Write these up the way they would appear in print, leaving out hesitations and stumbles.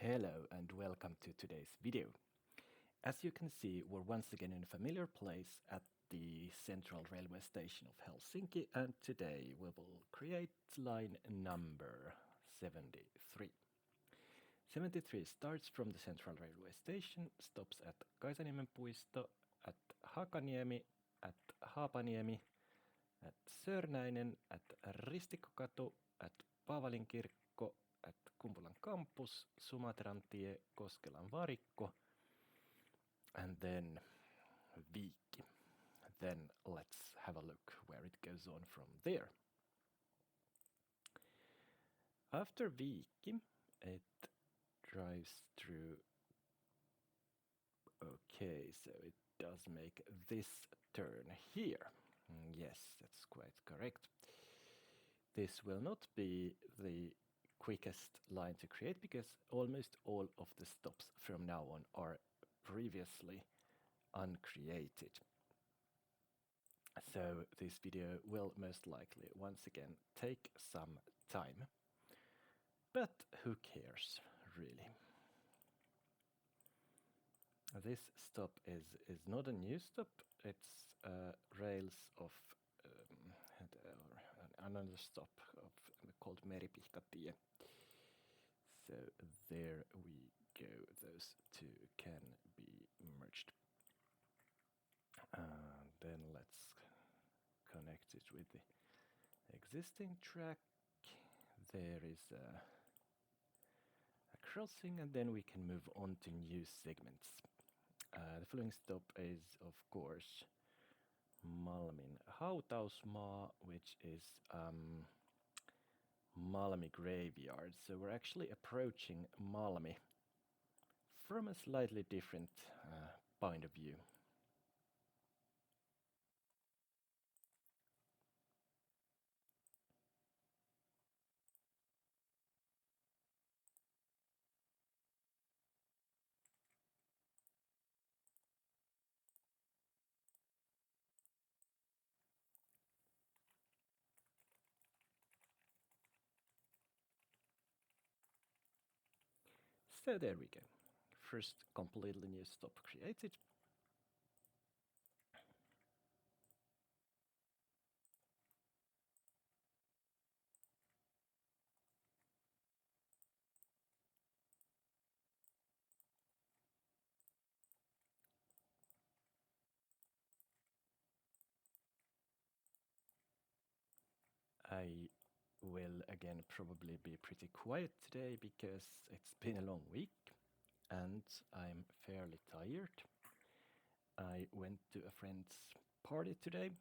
Hello and welcome to today's video. As you can see, we're once again in a familiar place at the central railway station of Helsinki, and today we will create line number 73. 73 starts from the central railway station, stops at Kaisaniemen puisto, at Hakaniemi, at Haapaniemi, at Sörnäinen, at Ristikkokatu, at Paavalin kirkko, at Kumpulan campus, Sumatran tie, Koskelan varikko, and then Viikki. Then let's have a look where it goes on from there. After Viikki, it drives through. Okay, so it does make this turn here. Yes, that's quite correct. This will not be the quickest line to create because almost all of the stops from now on are previously uncreated. So this video will most likely once again take some time. But who cares, really? This stop is not a new stop, it's rails of another stop called Meripihkatie. So there we go, those two can be merged. Then let's connect it with the existing track. There is a crossing, and then we can move on to new segments. The following stop is, of course, Malmin hautausmaa, which is Malmi graveyard. So we're actually approaching Malmi from a slightly different point of view. So there we go. First completely new stop created. I will again probably be pretty quiet today because it's been a long week and I'm fairly tired. I went to a friend's party today,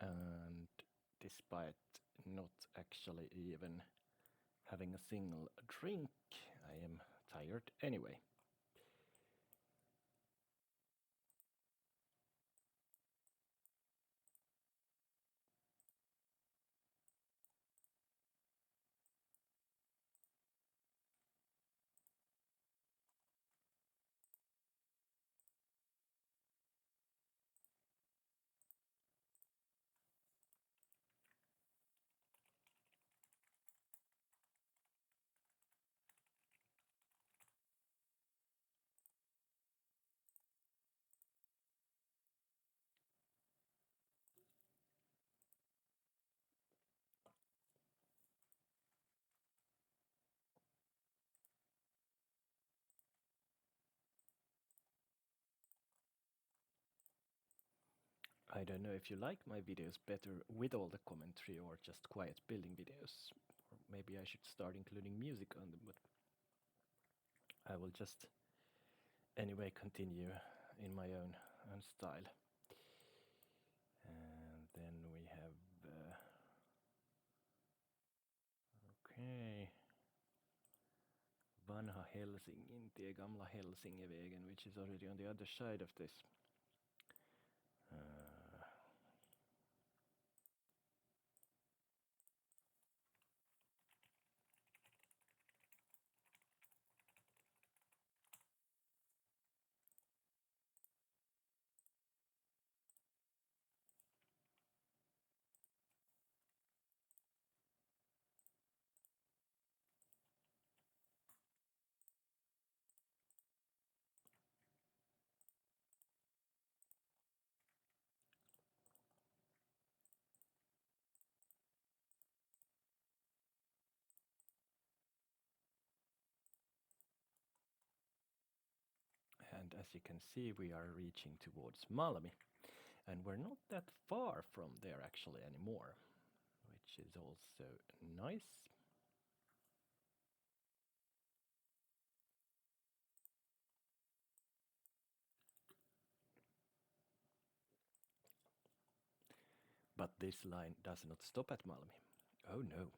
and despite not actually even having a single drink, I am tired anyway. I don't know if you like my videos better with all the commentary or just quiet building videos. Or maybe I should start including music on them, but I will just anyway continue in my own style. And then we have okay, Vanha Helsingin tie, Gamla Helsingevägen, which is already on the other side of this. And as you can see, we are reaching towards Malmi. And we're not that far from there actually anymore, which is also nice. But this line does not stop at Malmi. Oh no.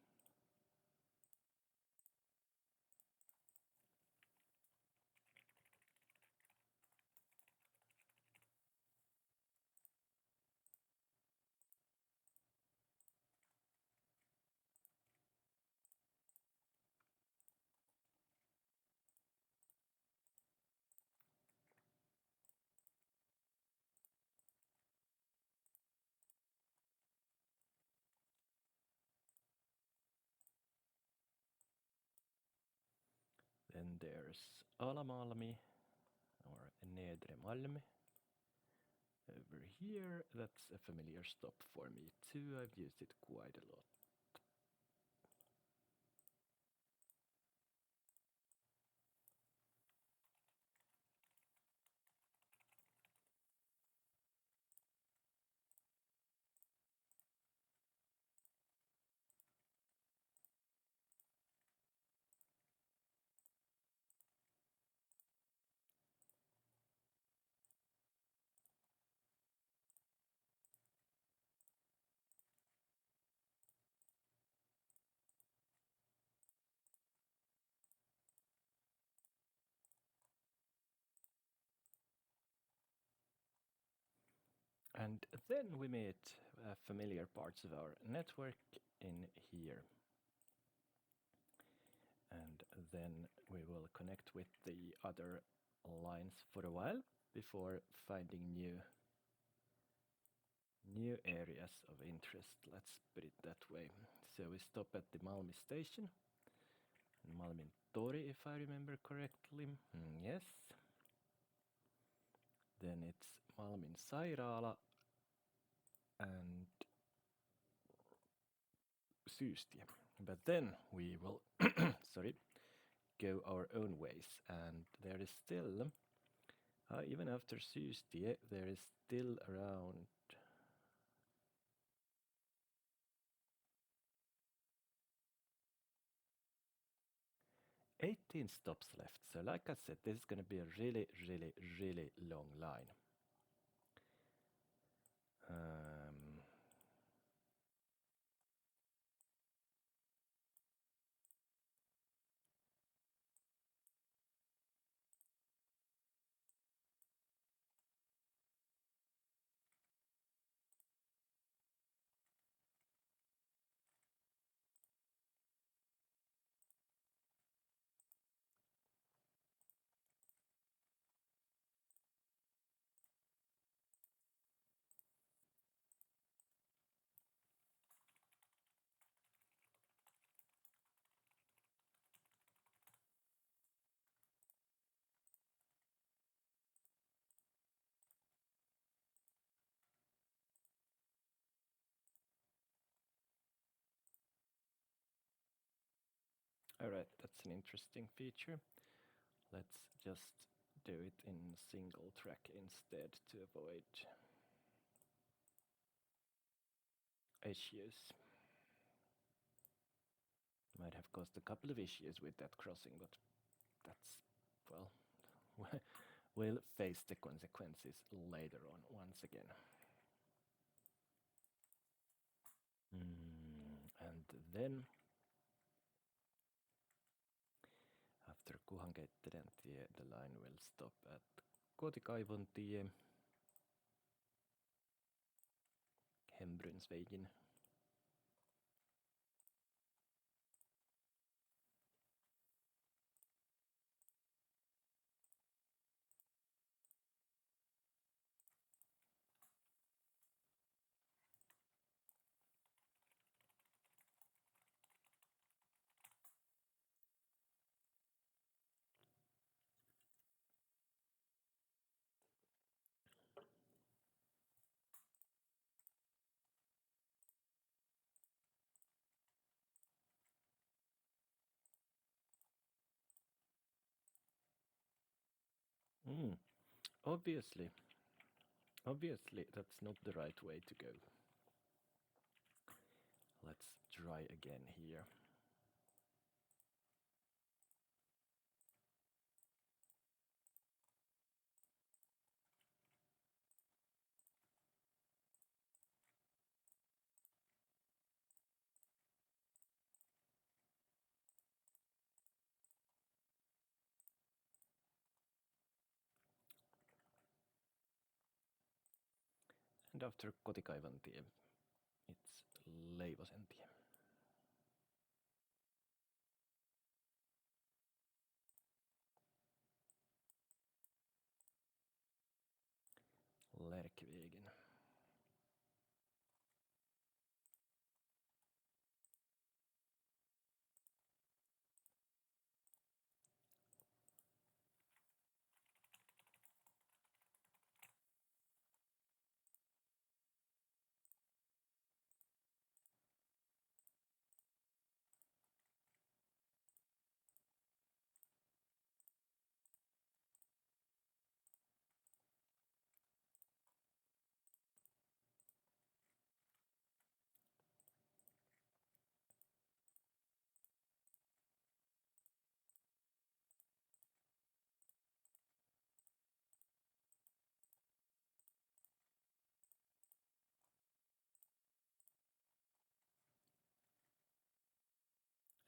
Then there's Alamalmi or Nedre Malmi. Over here, that's a familiar stop for me too. I've used it quite a lot. And then we meet familiar parts of our network in here. And then we will connect with the other lines for a while before finding new areas of interest. Let's put it that way. So we stop at the Malmi station, Malmin Tori, if I remember correctly. Yes. Then it's Malmin Sairaala and Syystie. But then we will, sorry, go our own ways. And there is still, even after Syystie, there is still around 18 stops left. So like I said, this is going to be a really, really, really long line. All right, that's an interesting feature. Let's just do it in single track instead to avoid issues. Might have caused a couple of issues with that crossing, but that's, well, we'll face the consequences later on once again. And then after Kuhankeittilen tie, the line will stop at Kotikaivon tie, Hembrynsvägen. obviously, that's not the right way to go. Let's try again here. And after Kotikaivantie, it's Leivosentie. Lärkvägen.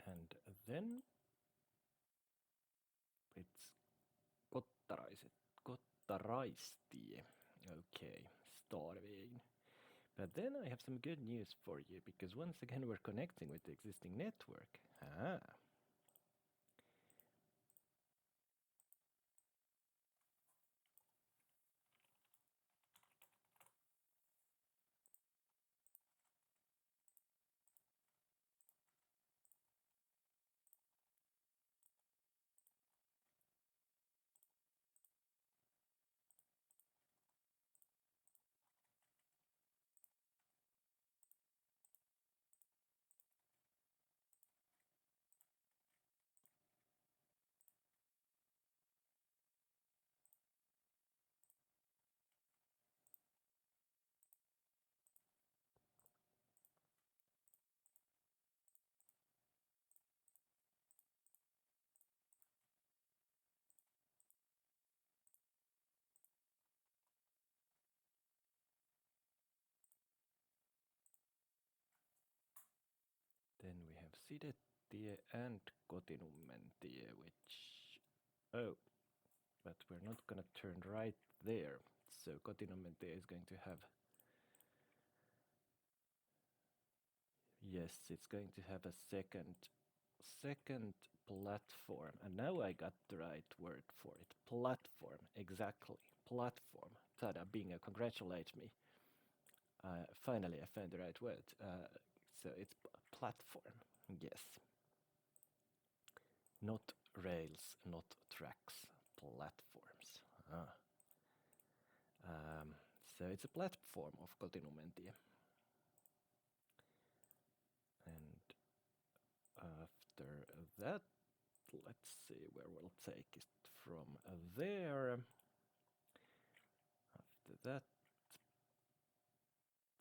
And then it's Kottaraistie. Okay, Starvägen. But then I have some good news for you, because once again we're connecting with the existing network. Then we have Sidettie and Kotinummentie, which... Oh, but we're not gonna turn right there. So Kotinummentie is going to have... Yes, it's going to have a second platform. And now I got the right word for it. Platform, exactly. Platform. Tada, bingo, congratulate me. Finally, I found the right word. So it's platform, yes. Not rails, not tracks, platforms. So it's a platform of Kotinummentie. And after that, let's see where we'll take it from there. After that,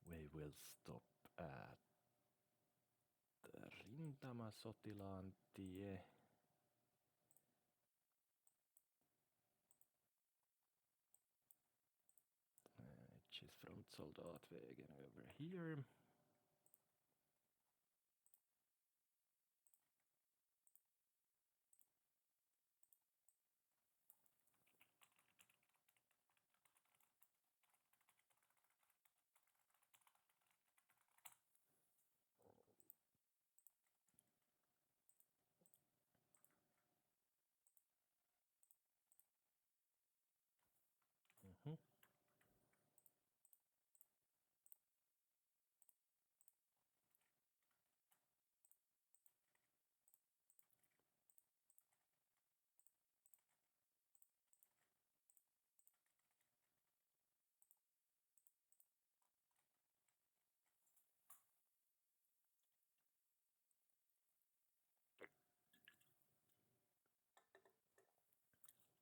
we will stop at Rintamasotilaantie. Which is Frontsoldatvägen over here.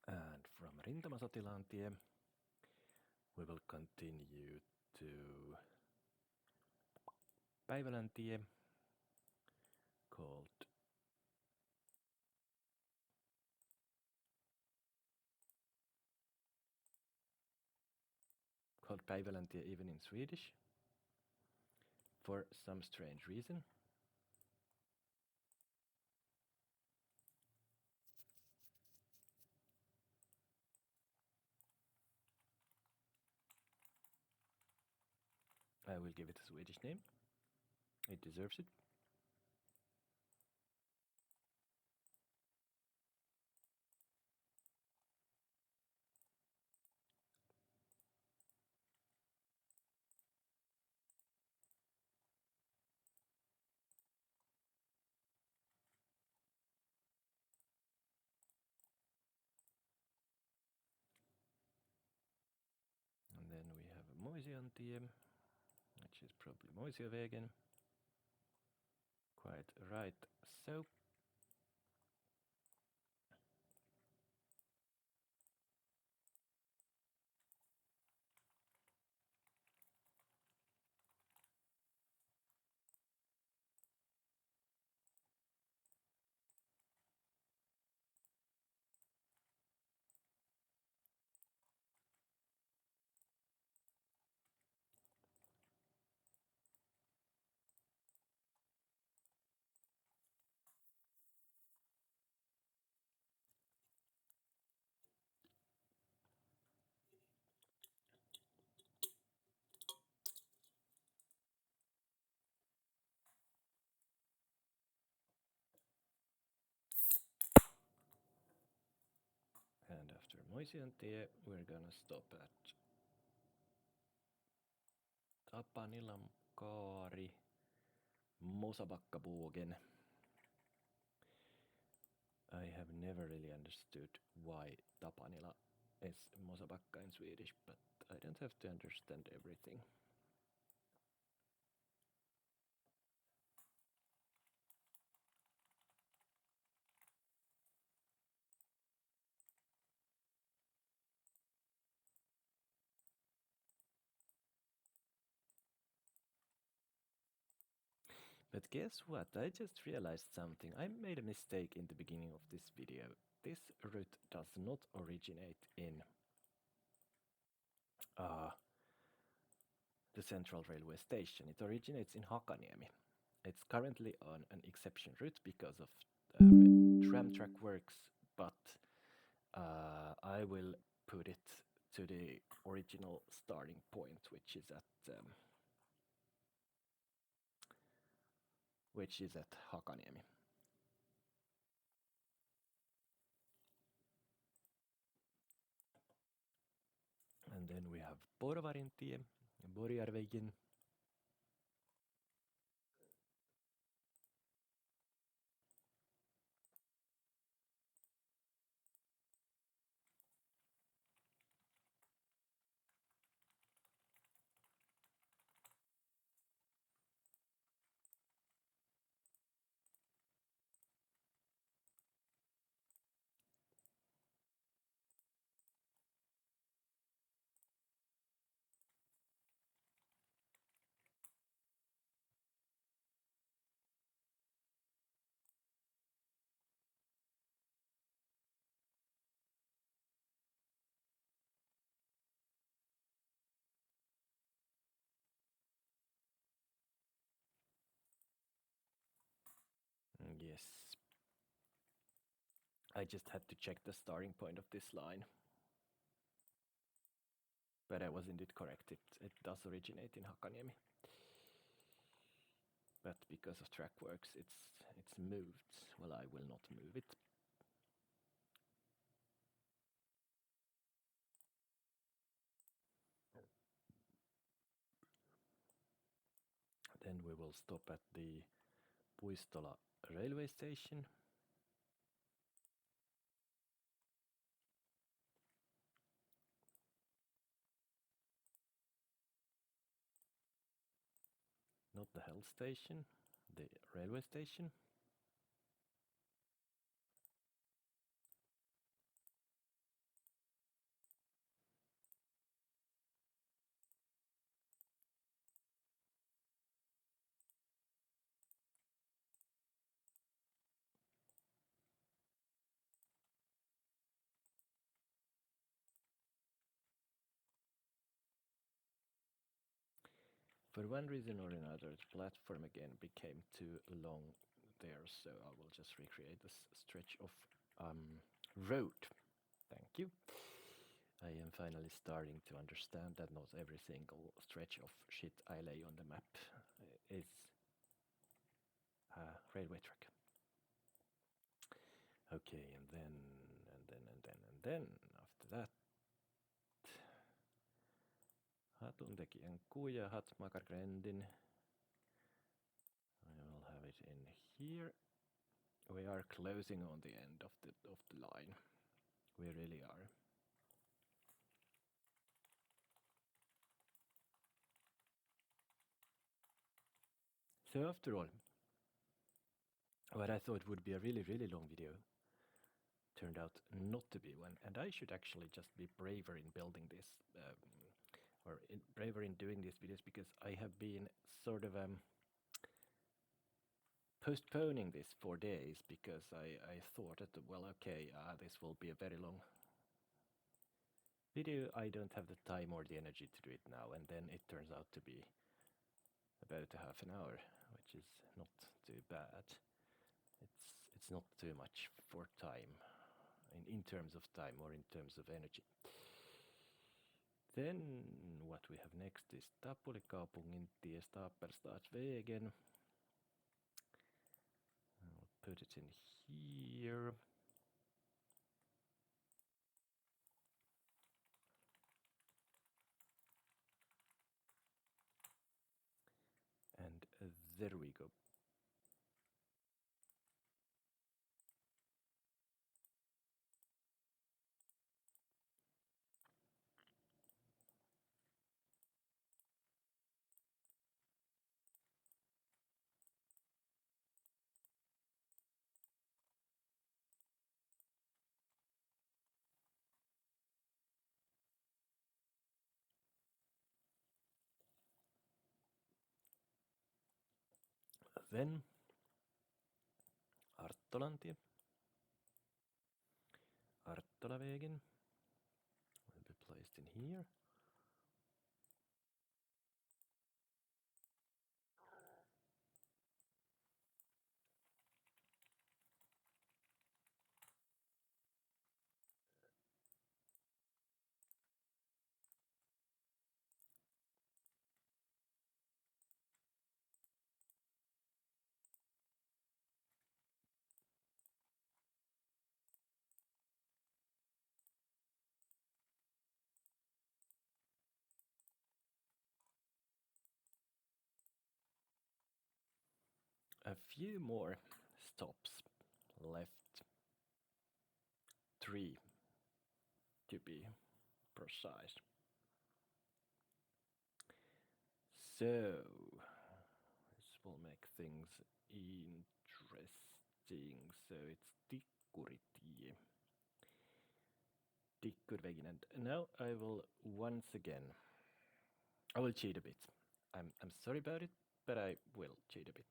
And from Rintamasotilaantie, We will continue to Päiväläntie, called Päiväläntie even in Swedish, for some strange reason. I will give it a Swedish name. It deserves it. And then we have Moisiontie, which is probably Moisiovegen. Quite right. So and after Moisiontie, we're gonna stop at Tapanilan kaari, Mosabakkabogen. I have never really understood why Tapanila is Mosabakka in Swedish, but I don't have to understand everything. But guess what? I just realized something. I made a mistake in the beginning of this video. This route does not originate in the Central Railway Station. It originates in Hakaniemi. It's currently on an exception route because of tram track works, but I will put it to the original starting point, which is at Hakaniemi. And then we have Porvarintie, Borjarvegen. Yes. I just had to check the starting point of this line. But I was indeed correct. It does originate in Hakaniemi. But because of track works, it's moved. Well, I will not move it. Then we will stop at the Puistola railway station. Not the Hell station, the railway station. For one reason or another, the platform again became too long there, so I will just recreate this stretch of road. Thank you. I am finally starting to understand that not every single stretch of shit I lay on the map is a railway track. Okay, and then after that, hatun tekijän kujahat makargrendin. I will have it in here. We are closing on the end of the line. We really are. So after all, what I thought would be a really, really long video turned out not to be one, and I should actually just be braver in building this, or braver in doing these videos, because I have been sort of postponing this for days, because I thought that, well, okay, this will be a very long video. I don't have the time or the energy to do it now, and then it turns out to be about a half an hour, which is not too bad. It's not too much for time, in terms of time or in terms of energy. Then what we have next is Tapulikaupungin tie Stapelstadsvägen. I'll put it in here. And there we go. Then Arttolantie, Arttolavägen will be placed in here. A few more stops left, 3 to be precise. So this will make things interesting. So it's Tikkuritie, Tikkurvägen, and now I will once again, I will cheat a bit. I'm sorry about it, but I will cheat a bit.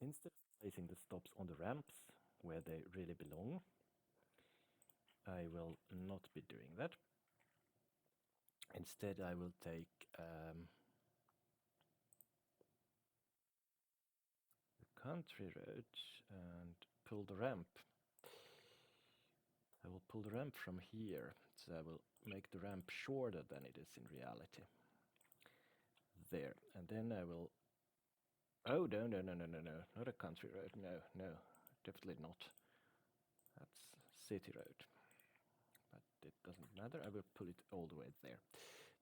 Instead of placing the stops on the ramps where they really belong, I will not be doing that. Instead, I will take the country road and pull the ramp. I will pull the ramp from here, so I will make the ramp shorter than it is in reality. There, and then I will... Oh, no, not a country road, no, definitely not. That's city road, but it doesn't matter, I will pull it all the way there.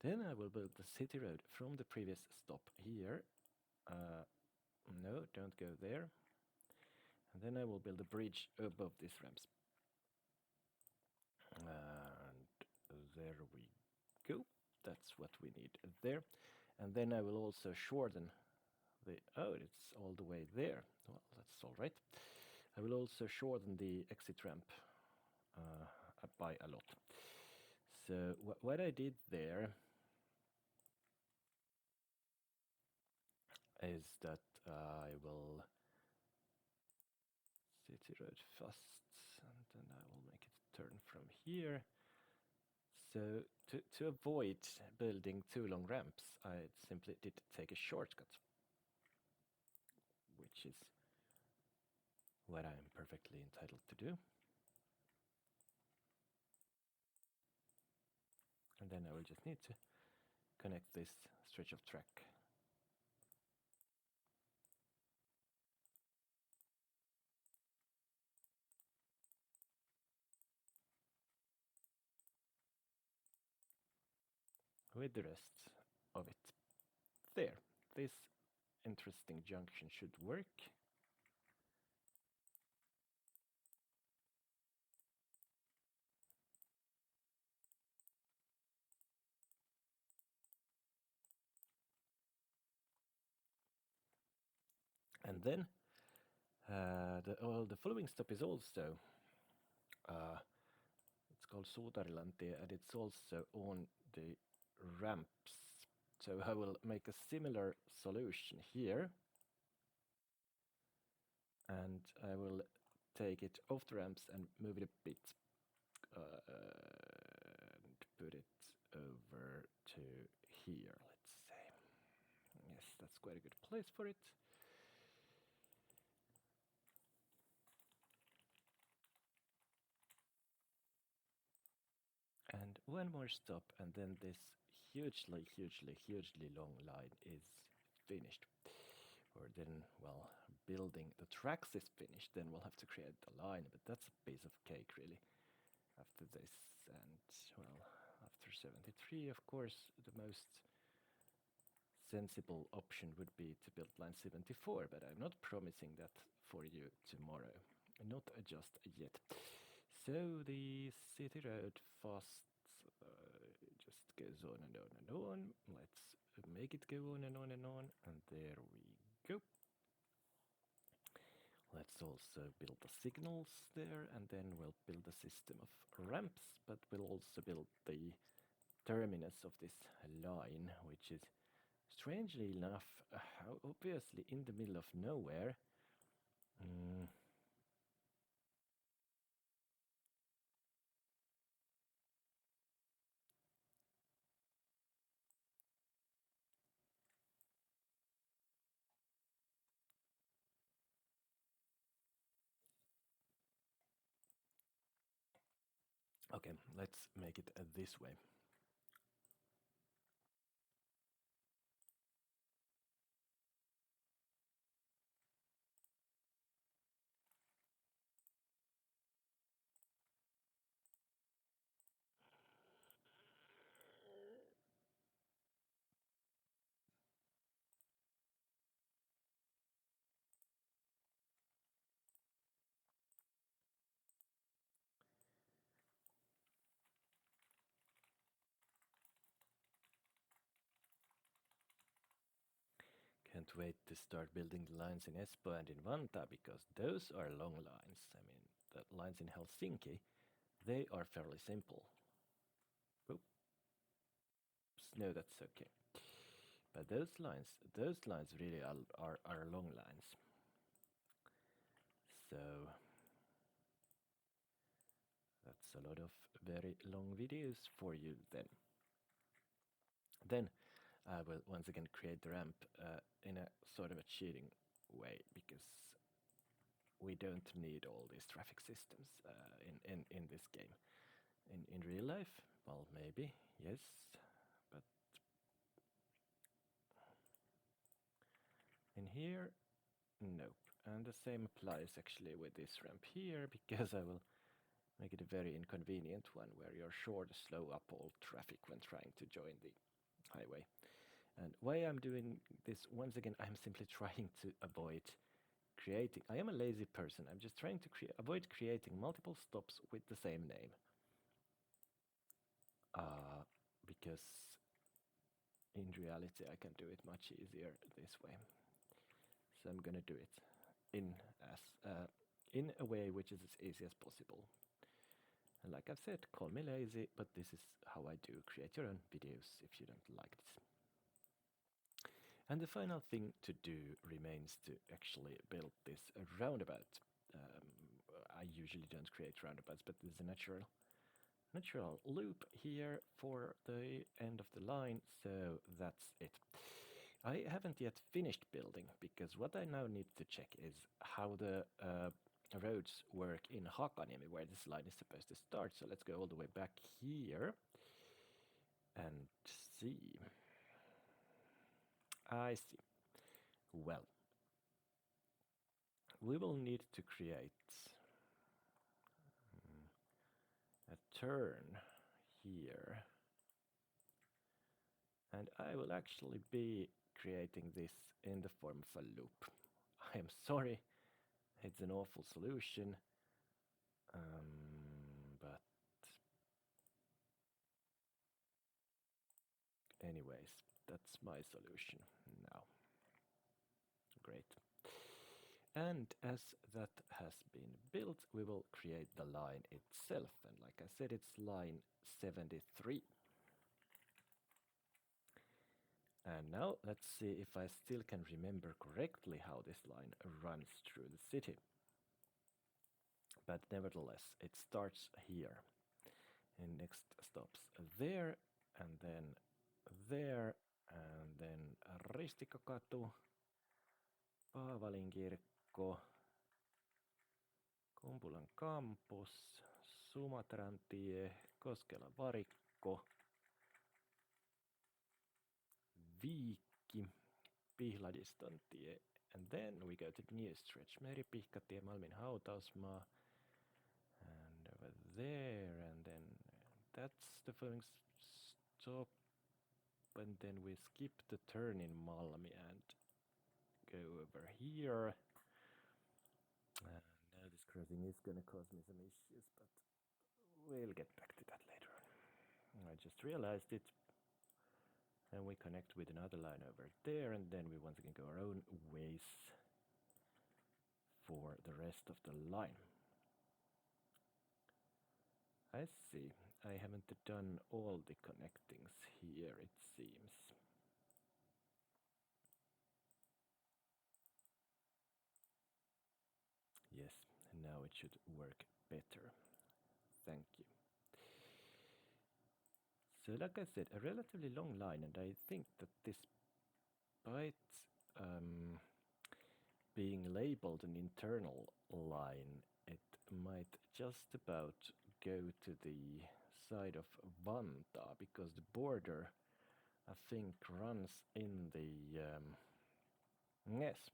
Then I will build the city road from the previous stop here. No, don't go there. And then I will build a bridge above these ramps. And there we go. That's what we need there. And then I will also shorten the... Oh, it's all the way there. Well, that's all right. I will also shorten the exit ramp by a lot. So what I did there is that I will city road fast, and then I will make it turn from here. So to avoid building too long ramps, I simply did take a shortcut, which is what I'm perfectly entitled to do. And then I will just need to connect this stretch of track. With the rest of it. There, this interesting junction should work. And then the following stop is also it's called Suutarilantie, and it's also on the ramps. So I will make a similar solution here, and I will take it off the ramps and move it a bit, and put it over to here, let's say. Yes, that's quite a good place for it. And one more stop, and then this hugely long line is finished. Or then, well, building the tracks is finished, then we'll have to create the line, but that's a piece of cake, really, after this. And, well, after 73, of course, the most sensible option would be to build line 74, but I'm not promising that for you tomorrow. Not just yet. So the city road fast just goes on and on and on. Let's make it go on and on and on, and there we go. Let's also build the signals there, and then we'll build a system of ramps, but we'll also build the terminus of this line, which is strangely enough obviously in the middle of nowhere. Okay, let's make it this way. Can't wait to start building the lines in Espoo and in Vantaa, because those are long lines. I mean, the lines in Helsinki, they are fairly simple. Oops, no, that's okay. But those lines really are long lines. So that's a lot of very long videos for you then. Then I will once again create the ramp in a sort of a cheating way, because we don't need all these traffic systems in this game. In real life, well, maybe, yes, but in here, nope. And the same applies actually with this ramp here, because I will make it a very inconvenient one where you're sure to slow up all traffic when trying to join the highway. And why I'm doing this, once again, I'm simply trying to avoid creating. I am a lazy person. I'm just trying to avoid creating multiple stops with the same name. Because in reality, I can do it much easier this way. So I'm gonna do it in a way which is as easy as possible. And like I've said, call me lazy, but this is how I do. Create your own videos if you don't like this. And the final thing to do remains to actually build this roundabout. I usually don't create roundabouts, but there's a natural loop here for the end of the line, so that's it. I haven't yet finished building, because what I now need to check is how the roads work in Hakaniemi, where this line is supposed to start. So let's go all the way back here and see. I see. Well, we will need to create a turn here. And I will actually be creating this in the form of a loop. I am sorry, it's an awful solution, but anyways, that's my solution now. Great. And as that has been built, we will create the line itself. And like I said, it's line 73. And now let's see if I still can remember correctly how this line runs through the city. But nevertheless, it starts here. And next stops there, and then there, and then Ristikokatu, Paavalinkirkko, Kumpulan kampus, Sumatran tie, Koskela varikko, Viikki, Pihladiston tie, and then we go to the new stretch, Meripihkatie, Malmin hautausmaa, and over there, and then that's the following stop, and then we skip the turn in Malmi and go over here. Now this crossing is gonna cause me some issues, but we'll get back to that later on. I just realized it. And we connect with another line over there, and then we once again go our own ways for the rest of the line. I see. I haven't done all the connectings here, it seems. Yes, now it should work better. Thank you. So like I said, a relatively long line, and I think that despite being labeled an internal line, it might just about go to the side of Vantaa, because the border, I think, runs in the yes,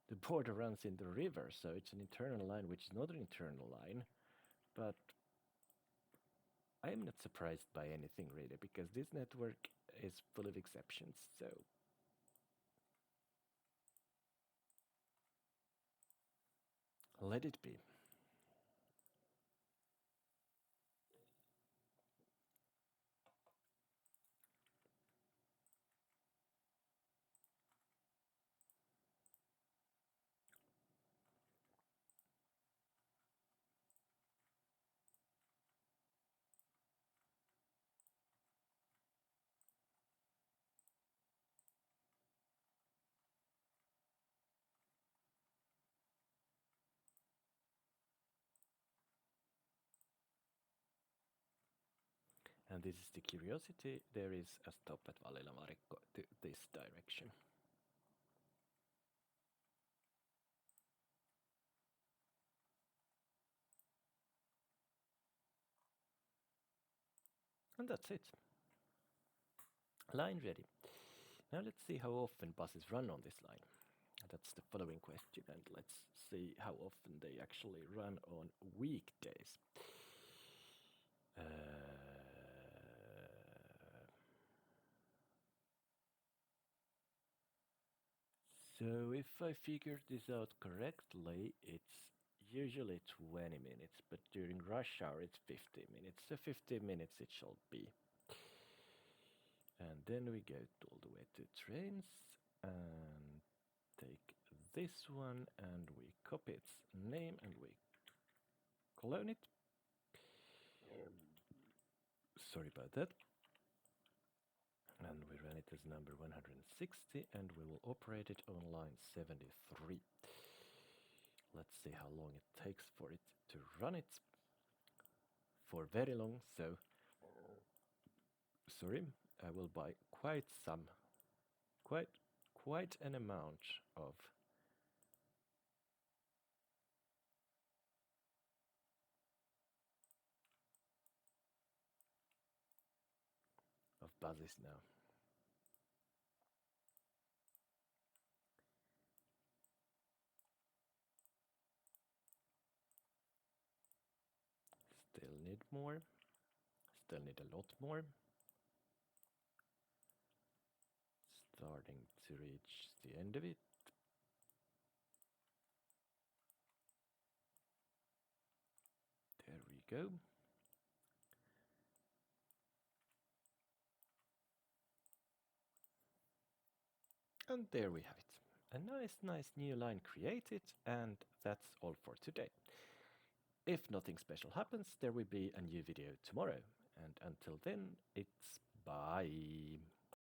the border runs in the river, so it's an internal line, which is not an internal line, but I'm not surprised by anything really, because this network is full of exceptions, so let it be. And this is the curiosity, there is a stop at Vallila Varikko to this direction. And that's it. Line ready. Now let's see how often buses run on this line. That's the following question, and let's see how often they actually run on weekdays. So if I figured this out correctly, it's usually 20 minutes, but during rush hour it's 15 minutes. So 15 minutes it shall be. And then we go all the way to trains and take this one and we copy its name and we clone it. Sorry about that. And we run it as number 160, and we will operate it on line 73. Let's see how long it takes for it to run it. For very long, so sorry, I will buy quite an amount of buzzes now. Still need more. Still need a lot more. Starting to reach the end of it. There we go. And there we have it. A nice new line created, and that's all for today. If nothing special happens, there will be a new video tomorrow. And until then, it's bye.